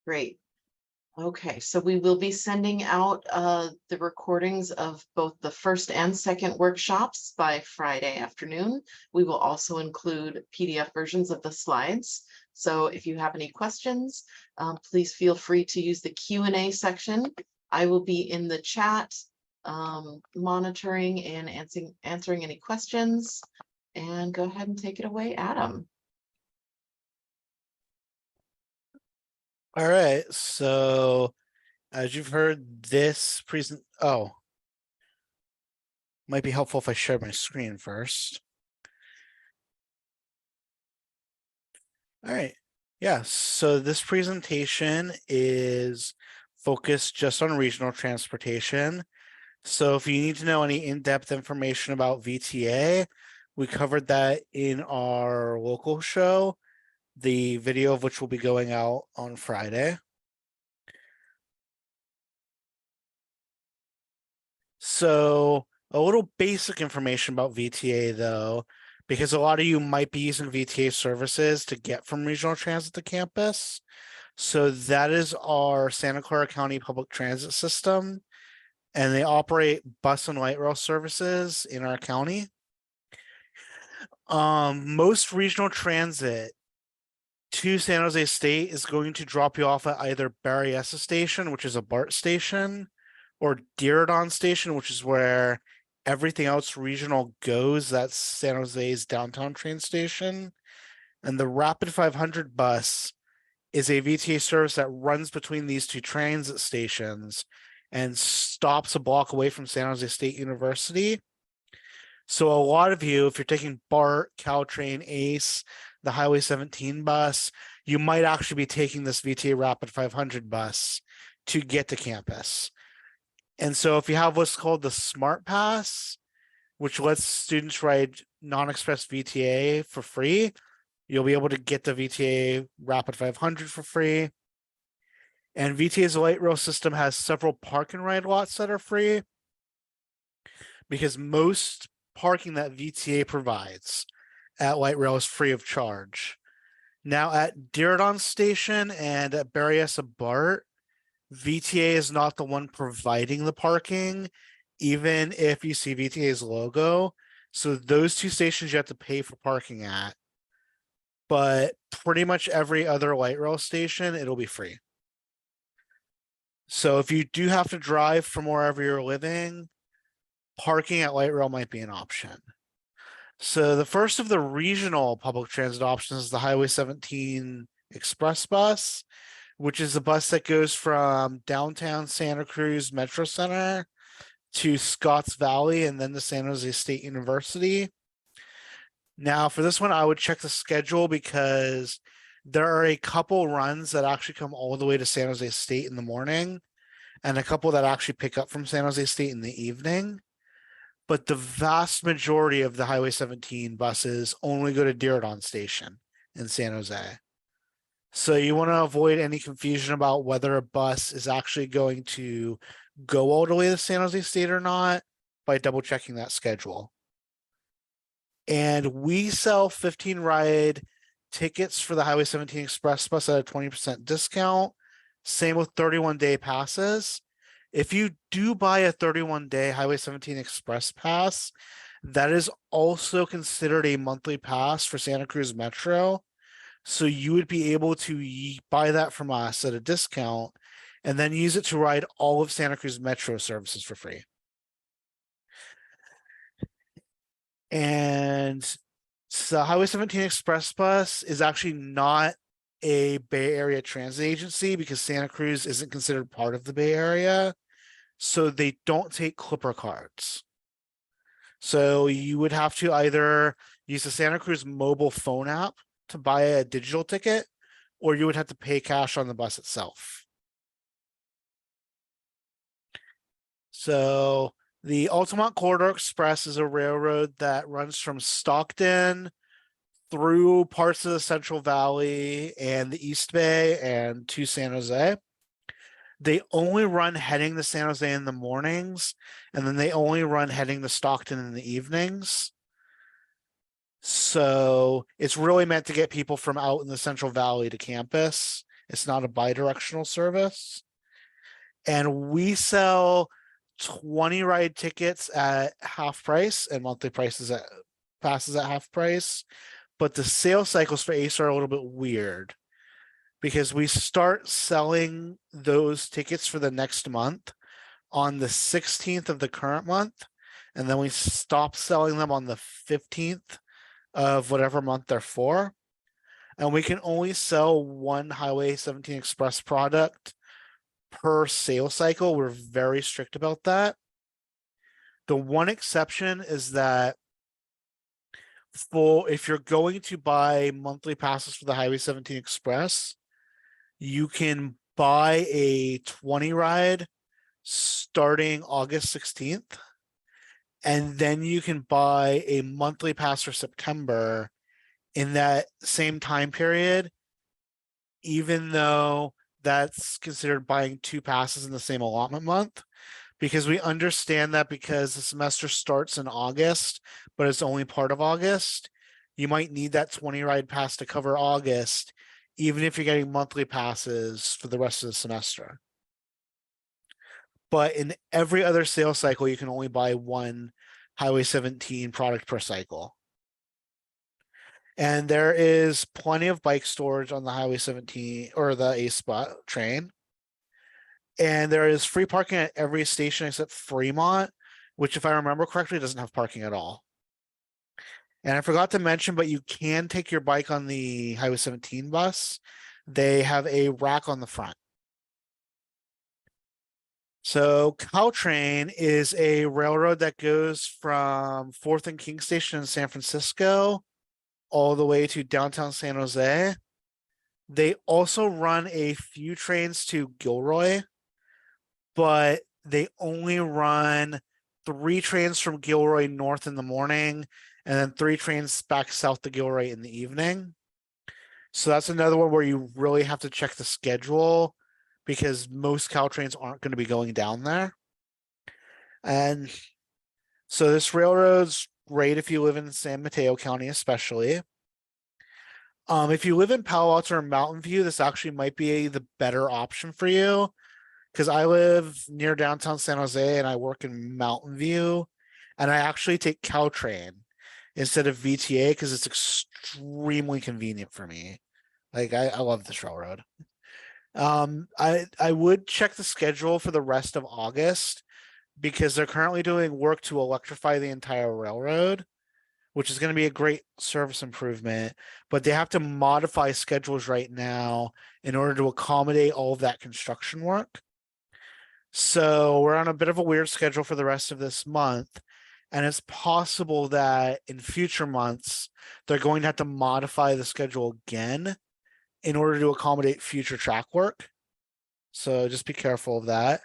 Great. Okay, so we will be sending out the recordings of both the first and second workshops by Friday afternoon. We will also include PDF versions of the slides. So if you have any questions, please feel free to use the Q&A section. I will be in the chat monitoring and answering any questions. And go ahead and take it away, Adam. All right, so as you've heard this might be helpful if I share my screen first. All right, yeah, so this presentation is focused just on regional transportation. So if you need to know any in-depth information about VTA, we covered that in our local show, the video of which will be going out on Friday. So a little basic information about VTA though, because a lot of you might be using VTA services to get from regional transit to campus. So that is our Santa Clara County public transit system, and they operate bus and light rail services in our county. Most regional transit to San Jose State is going to drop you off at either Berryessa Station, which is a BART station, or Diridon Station, which is where everything else regional goes. That's San Jose's downtown train station. And the Rapid 500 bus is a VTA service that runs between these two transit stations and stops a block away from San Jose State University. So a lot of you, if you're taking BART, Caltrain, ACE, the Highway 17 bus, you might actually be taking this VTA Rapid 500 bus to get to campus. And so if you have what's called the Smart Pass, which lets students ride non-express VTA for free, you'll be able to get the VTA Rapid 500 for free. And VTA's light rail system has several park and ride lots that are free, because most parking that VTA provides at light rail is free of charge. Now at Diridon Station and at Berryessa BART, VTA is not the one providing the parking, even if you see VTA's logo. So those two stations you have to pay for parking at. But pretty much every other light rail station, it'll be free. So if you do have to drive from wherever you're living, parking at light rail might be an option. So the first of the regional public transit options is the Highway 17 Express bus, which is a bus that goes from downtown Santa Cruz Metro Center to Scotts Valley and then to San Jose State University. Now for this one, I would check the schedule because there are a couple runs that actually come all the way to San Jose State in the morning and a couple that actually pick up from San Jose State in the evening. But the vast majority of the Highway 17 buses only go to Diridon Station in San Jose. So you want to avoid any confusion about whether a bus is actually going to go all the way to San Jose State or not by double checking that schedule. And we sell 15 ride tickets for the Highway 17 Express bus at a 20% discount. Same with 31-day passes. If you do buy a 31-day Highway 17 Express pass, that is also considered a monthly pass for Santa Cruz Metro. So you would be able to buy that from us at a discount and then use it to ride all of Santa Cruz Metro services for free. And so Highway 17 Express bus is actually not a Bay Area transit agency because Santa Cruz isn't considered part of the Bay Area. So they don't take Clipper cards. So you would have to either use the Santa Cruz mobile phone app to buy a digital ticket, or you would have to pay cash on the bus itself. So the Altamont Corridor Express is a railroad that runs from Stockton through parts of the Central Valley and the East Bay and to San Jose. They only run heading to San Jose in the mornings, and then they only run heading to Stockton in the evenings. So it's really meant to get people from out in the Central Valley to campus It's not a bi-directional service. And we sell 20 ride tickets at half price and monthly prices at passes at half price. But the sales cycles for Ace are a little bit weird because we start selling those tickets for the next month on the 16th of the current month. And then we stop selling them on the 15th of whatever month they're for. And we can only sell one Highway 17 Express product per sale cycle. We're very strict about that. The one exception is that if you're going to buy monthly passes for the Highway 17 Express, you can buy a 20 ride starting August 16th. And then you can buy a monthly pass for September in that same time period, even though that's considered buying two passes in the same allotment month, because we understand that because the semester starts in August, but it's only part of August, you might need that 20 ride pass to cover August, even if you're getting monthly passes for the rest of the semester. But in every other sales cycle, you can only buy one Highway 17 product per cycle. And there is plenty of bike storage on the Highway 17 or the Ace Spot train. And there is free parking at every station except Fremont, which, if I remember correctly, doesn't have parking at all. And I forgot to mention, but you can take your bike on the Highway 17 bus. They have a rack on the front. So Caltrain is a railroad that goes from 4th and King Station in San Francisco all the way to downtown San Jose. They also run a few trains to Gilroy, but they only run 3 trains from Gilroy north in the morning and then 3 trains back south to Gilroy in the evening. So that's another one where you really have to check the schedule because most Caltrains aren't going to be going down there. And so this railroad's great if you live in San Mateo County, especially. If you live in Palo Alto or Mountain View, this actually might be the better option for you because I live near downtown San Jose and I work in Mountain View, and I actually take Caltrain instead of VTA because it's extremely convenient for me. Like I love this railroad. I would check the schedule for the rest of August because they're currently doing work to electrify the entire railroad, which is going to be a great service improvement, but they have to modify schedules right now in order to accommodate all of that construction work. So we're on a bit of a weird schedule for the rest of this month. And it's possible that in future months, they're going to have to modify the schedule again in order to accommodate future track work. So just be careful of that.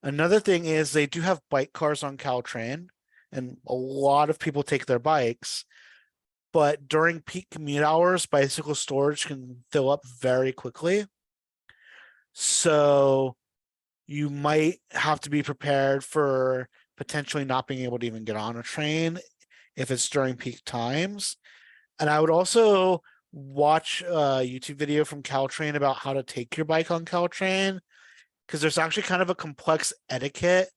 Another thing is they do have bike cars on Caltrain, and a lot of people take their bikes. But during peak commute hours, bicycle storage can fill up very quickly. So you might have to be prepared for potentially not being able to even get on a train if it's during peak times. And I would also watch a YouTube video from Caltrain about how to take your bike on Caltrain, because there's actually kind of a complex etiquette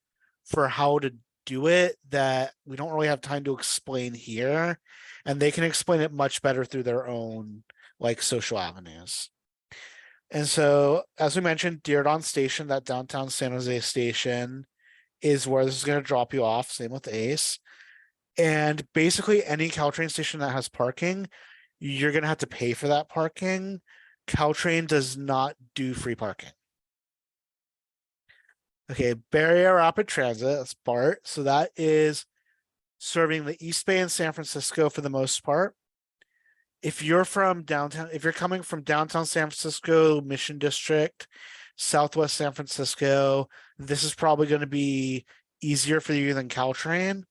for how to do it that we don't really have time to explain here. And they can explain it much better through their own like social avenues. And so, as we mentioned, Diridon Station, that downtown San Jose station, is where this is going to drop you off. Same with Ace. And basically, any Caltrain station that has parking, you're going to have to pay for that parking. Caltrain does not do free parking. Okay, Bay Area Rapid Transit, that's BART. So that is serving the East Bay and San Francisco for the most part. If you're from downtown, if you're coming from downtown San Francisco, Mission District, Southwest San Francisco, this is probably going to be easier for you than Caltrain.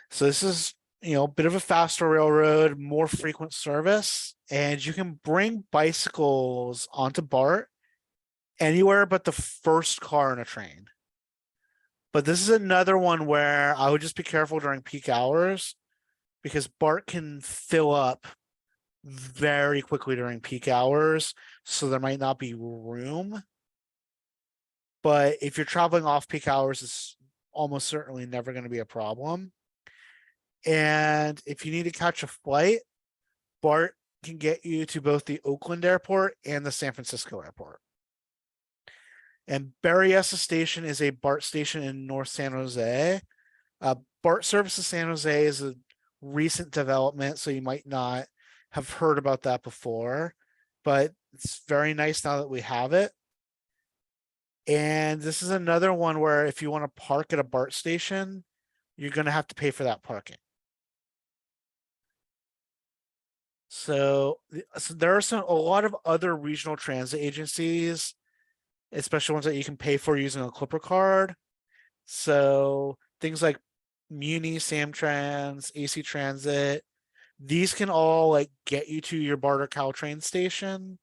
So this is, a bit of a faster railroad, more frequent service, and you can bring bicycles onto BART anywhere but the first car in a train. But this is another one where I would just be careful during peak hours because BART can fill up very quickly during peak hours, so there might not be room. But if you're traveling off peak hours, it's almost certainly never going to be a problem. And if you need to catch a flight, BART can get you to both the Oakland airport and the San Francisco airport. And Berryessa Station is a BART station in North San Jose. BART service to San Jose is a recent development, so you might not have heard about that before, but it's very nice now that we have it. And this is another one where if you want to park at a BART station, you're going to have to pay for that parking. So there are a lot of other regional transit agencies, especially ones that you can pay for using a Clipper card. So things like Muni, Samtrans, AC Transit, these can all like get you to your BART or Caltrain station.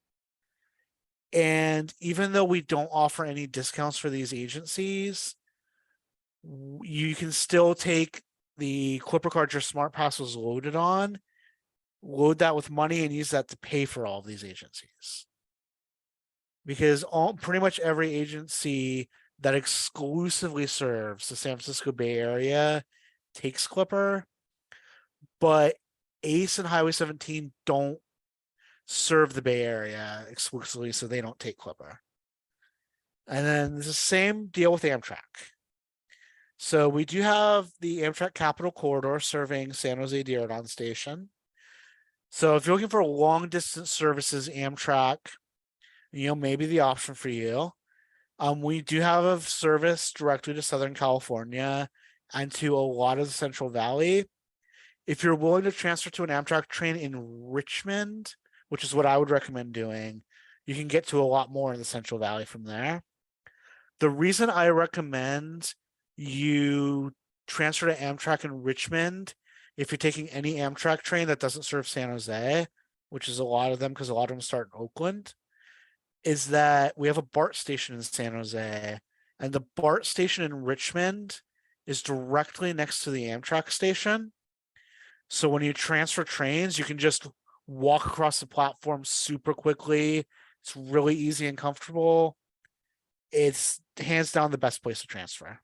And even though we don't offer any discounts for these agencies, you can still take the Clipper card your Smart Pass was loaded on, load that with money, and use that to pay for all of these agencies. Because pretty much every agency that exclusively serves the San Francisco Bay Area takes Clipper, but Ace and Highway 17 don't serve the Bay Area exclusively, so they don't take Clipper. And then it's the same deal with Amtrak. So we do have the Amtrak Capital Corridor serving San Jose Diridon Station. So if you're looking for long distance services, Amtrak, maybe the option for you. We do have a service directly to Southern California and to a lot of the Central Valley. If you're willing to transfer to an Amtrak train in Richmond, which is what I would recommend doing, you can get to a lot more in the Central Valley from there. The reason I recommend you transfer to Amtrak in Richmond, if you're taking any Amtrak train that doesn't serve San Jose, which is a lot of them because a lot of them start in Oakland, is that we have a BART station in San Jose, and the BART station in Richmond is directly next to the Amtrak station. So when you transfer trains, you can just walk across the platform super quickly. It's really easy and comfortable. It's hands down the best place to transfer.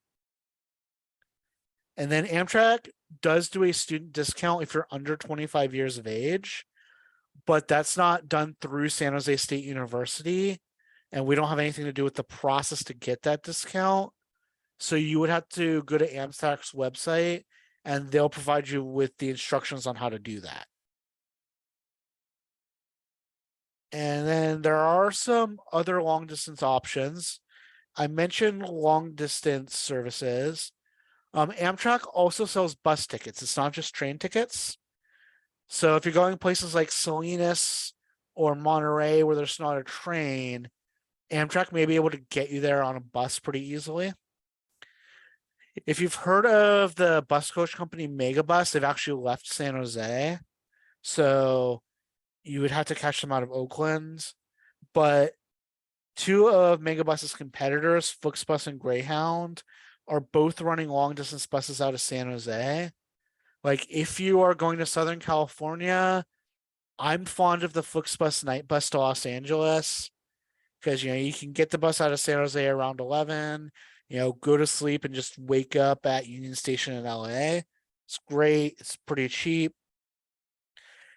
And then Amtrak does do a student discount if you're under 25 years of age, but that's not done through San Jose State University, and we don't have anything to do with the process to get that discount. So you would have to go to Amtrak's website, and they'll provide you with the instructions on how to do that. And then there are some other long distance options. I mentioned long distance services. Amtrak also sells bus tickets. It's not just train tickets. So if you're going places like Salinas or Monterey where there's not a train, Amtrak may be able to get you there on a bus pretty easily. If you've heard of the bus coach company Megabus, they've actually left San Jose. So you would have to catch them out of Oakland. But two of Megabus's competitors, Flixbus and Greyhound, are both running long distance buses out of San Jose. Like if you are going to Southern California, I'm fond of the Flixbus night bus to Los Angeles because you can get the bus out of San Jose around 11, go to sleep and just wake up at Union Station in LA. It's great. It's pretty cheap.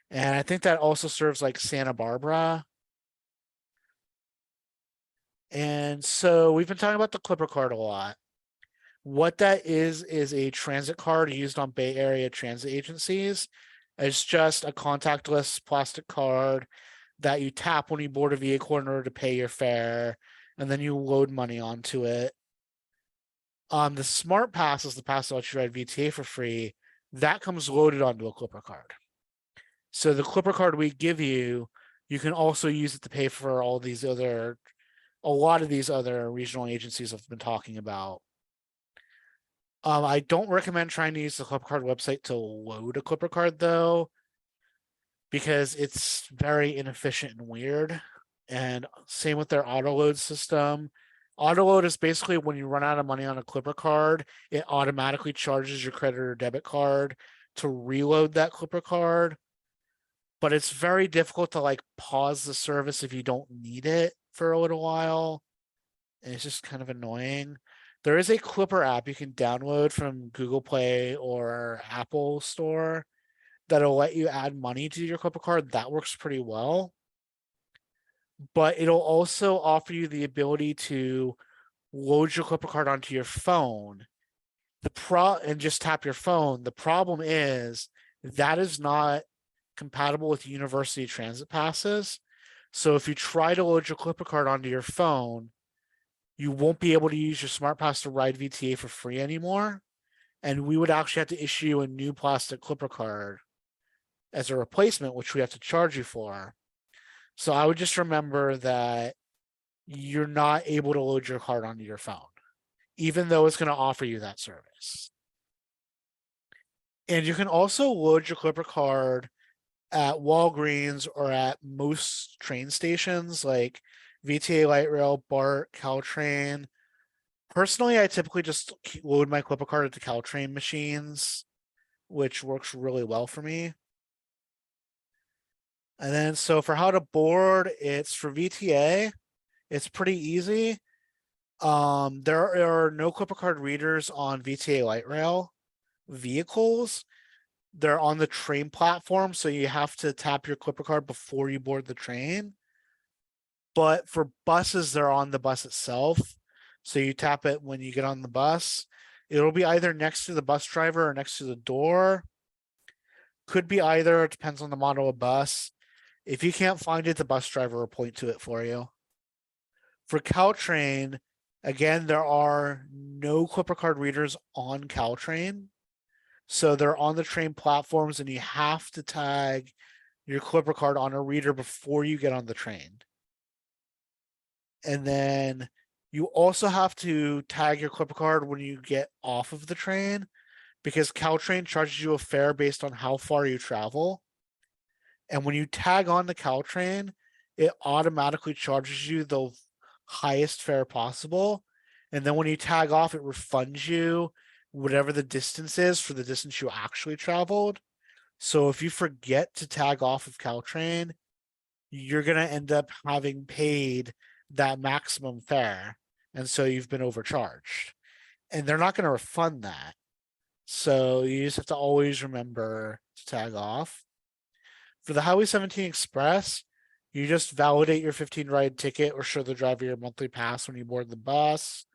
And I think that also serves like Santa Barbara. And so we've been talking about the Clipper card a lot. What that is a transit card used on Bay Area transit agencies. It's just a contactless plastic card that you tap when you board a vehicle in order to pay your fare, and then you load money onto it. The Smart Pass is the pass that lets you ride VTA for free. That comes loaded onto a Clipper card. So the Clipper card we give you, you can also use it to pay for a lot of these other regional agencies I've been talking about. I don't recommend trying to use the Clipper card website to load a Clipper card though, because it's very inefficient and weird. And same with their auto load system. Auto load is basically when you run out of money on a Clipper card, it automatically charges your credit or debit card to reload that Clipper card. but it's very difficult to like pause the service if you don't need it for a little while. And it's just kind of annoying. There is a Clipper app you can download from Google Play or Apple Store that'll let you add money to your Clipper card. That works pretty well. But it'll also offer you the ability to load your Clipper card onto your phone. And just tap your phone. The problem is that is not compatible with university transit passes. So if you try to load your Clipper card onto your phone, you won't be able to use your Smart Pass to ride VTA for free anymore. And we would actually have to issue a new plastic Clipper card as a replacement, which we have to charge you for. So I would just remember that you're not able to load your card onto your phone, even though it's going to offer you that service. And you can also load your Clipper card at Walgreens or at most train stations like VTA Light Rail, BART, Caltrain. Personally, I typically just load my Clipper card at the Caltrain machines, which works really well for me. And then, so for how to board, it's for VTA. It's pretty easy. There are no Clipper card readers on VTA Light Rail vehicles. They're on the train platform, so you have to tap your Clipper card before you board the train. But for buses, they're on the bus itself. So you tap it when you get on the bus. It'll be either next to the bus driver or next to the door. Could be either, it depends on the model of bus. If you can't find it, the bus driver will point to it for you. For Caltrain, again, there are no Clipper card readers on Caltrain. So they're on the train platforms and you have to tag your Clipper card on a reader before you get on the train. And then you also have to tag your Clipper card when you get off of the train, because Caltrain charges you a fare based on how far you travel. And when you tag on the Caltrain, it automatically charges you the highest fare possible. And then when you tag off, it refunds you whatever the distance is for the distance you actually traveled. So if you forget to tag off of Caltrain, you're going to end up having paid that maximum fare. And so you've been overcharged. And they're not going to refund that. So you just have to always remember to tag off. For the Highway 17 Express, you just validate your 15 ride ticket or show the driver your monthly pass when you board the bus.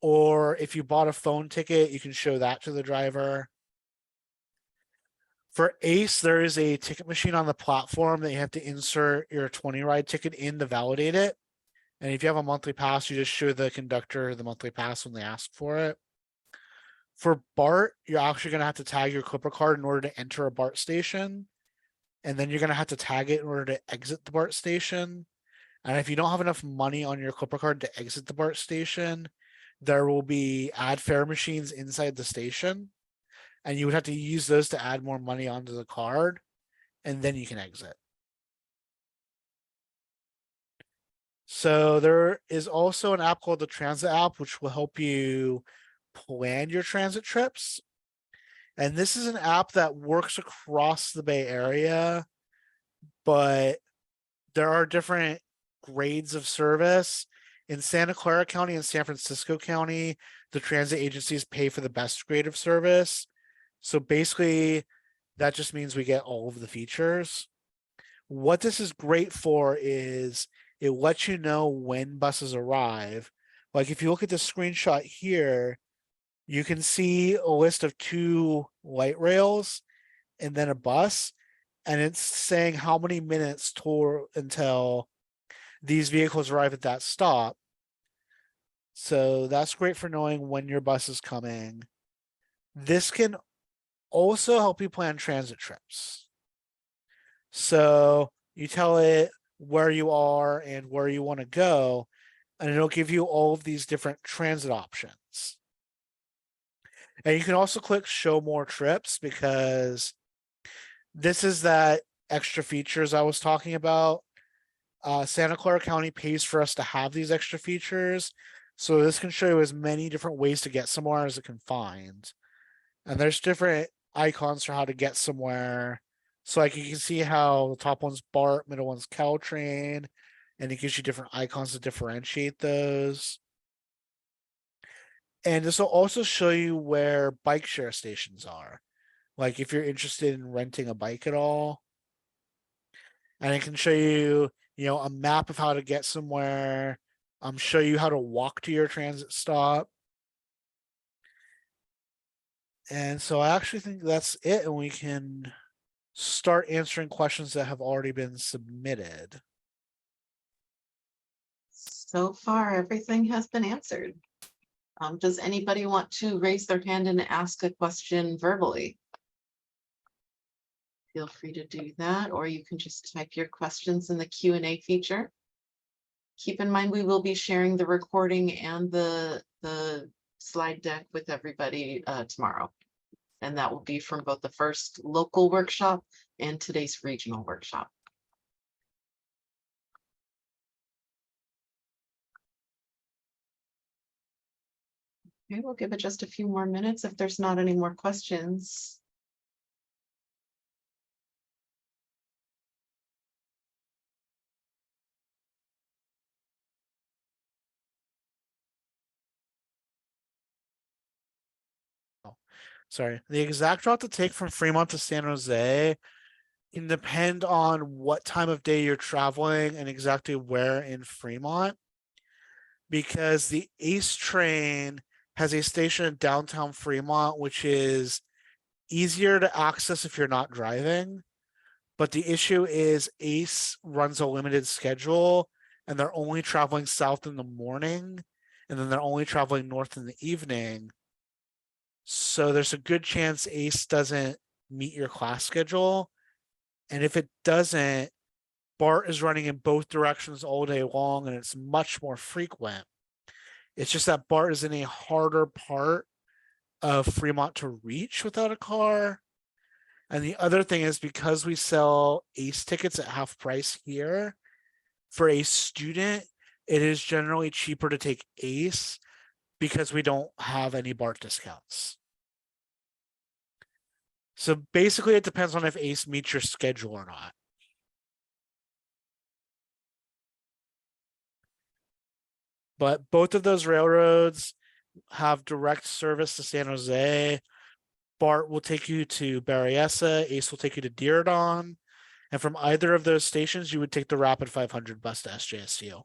Or if you bought a phone ticket, you can show that to the driver. For ACE, there is a ticket machine on the platform that you have to insert your 20 ride ticket in to validate it. And if you have a monthly pass, you just show the conductor the monthly pass when they ask for it. For BART, you're actually going to have to tag your Clipper card in order to enter a BART station. And then you're going to have to tag it in order to exit the BART station. And if you don't have enough money on your Clipper card to exit the BART station, there will be add fare machines inside the station. And you would have to use those to add more money onto the card. And then you can exit. So there is also an app called the Transit app, which will help you plan your transit trips. And this is an app that works across the Bay Area, but there are different grades of service. In Santa Clara County and San Francisco County, the transit agencies pay for the best grade of service. So basically, that just means we get all of the features. What this is great for is it lets you know when buses arrive. Like if you look at the screenshot here, you can see a list of 2 light rails and then a bus, and it's saying how many minutes until these vehicles arrive at that stop. So that's great for knowing when your bus is coming. This can also help you plan transit trips. So you tell it where you are and where you want to go, and it'll give you all of these different transit options. And you can also click show more trips, because this is that extra features I was talking about. Santa Clara County pays for us to have these extra features. So this can show you as many different ways to get somewhere as it can find. And there's different icons for how to get somewhere. So like you can see how the top one's BART, middle one's Caltrain, and it gives you different icons to differentiate those. And this will also show you where bike share stations are. Like if you're interested in renting a bike at all. And it can show you, a map of how to get somewhere. Show you how to walk to your transit stop. And so I actually think that's it, and we can start answering questions that have already been submitted. So far, everything has been answered. Does anybody want to raise their hand and ask a question verbally? Feel free to do that, or you can just type your questions in the Q&A feature. Keep in mind, we will be sharing the recording and the slide deck with everybody tomorrow. And that will be from both the first local workshop and today's regional workshop. Okay, we'll give it just a few more minutes if there's not any more questions. Sorry, the exact route to take from Fremont to San Jose can depend on what time of day you're traveling and exactly where in Fremont. Because the Ace train has a station in downtown Fremont, which is easier to access if you're not driving. But the issue is Ace runs a limited schedule and they're only traveling south in the morning and then they're only traveling north in the evening. So there's a good chance Ace doesn't meet your class schedule. And if it doesn't, BART is running in both directions all day long and it's much more frequent. It's just that BART is in a harder part of Fremont to reach without a car. And the other thing is because we sell Ace tickets at half price here, for a student, it is generally cheaper to take Ace because we don't have any BART discounts. So basically it depends on if Ace meets your schedule or not. But both of those railroads have direct service to San Jose. BART will take you to Berryessa, Ace will take you to Diridon. And from either of those stations, you would take the Rapid 500 bus to SJSU.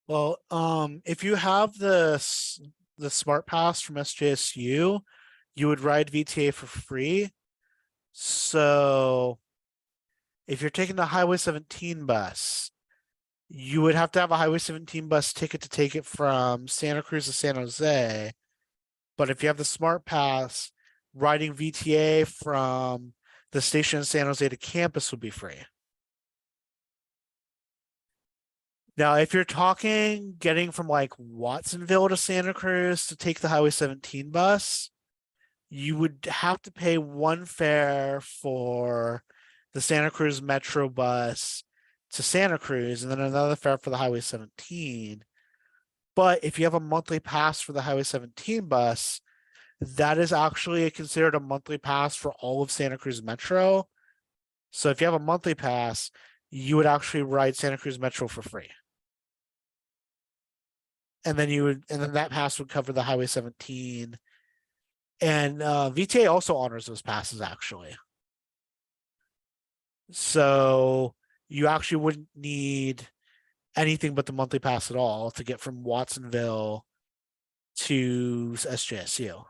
Well, if you have the Smart Pass from SJSU, you would ride VTA for free. So if you're taking the Highway 17 bus, you would have to have a Highway 17 bus ticket to take it from Santa Cruz to San Jose. But if you have the Smart Pass, riding VTA from the station in San Jose to campus would be free. Now, if you're talking getting from like Watsonville to Santa Cruz to take the Highway 17 bus, you would have to pay one fare for the Santa Cruz Metro bus to Santa Cruz and then another fare for the Highway 17. But if you have a monthly pass for the Highway 17 bus, that is actually considered a monthly pass for all of Santa Cruz Metro. So if you have a monthly pass, you would actually ride Santa Cruz Metro for free. And then that pass would cover the Highway 17. And VTA also honors those passes actually. So you actually wouldn't need anything but the monthly pass at all to get from Watsonville to SJSU.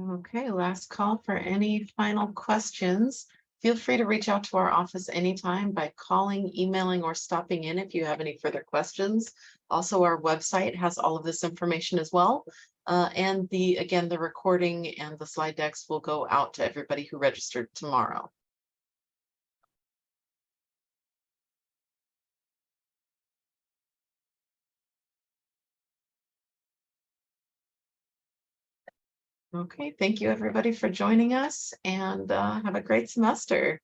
Okay, last call for any final questions. Feel free to reach out to our office anytime by calling, emailing, or stopping in if you have any further questions. Also, our website has all of this information as well. And again, the recording and the slide decks will go out to everybody who registered tomorrow. Okay, thank you everybody for joining us, and have a great semester.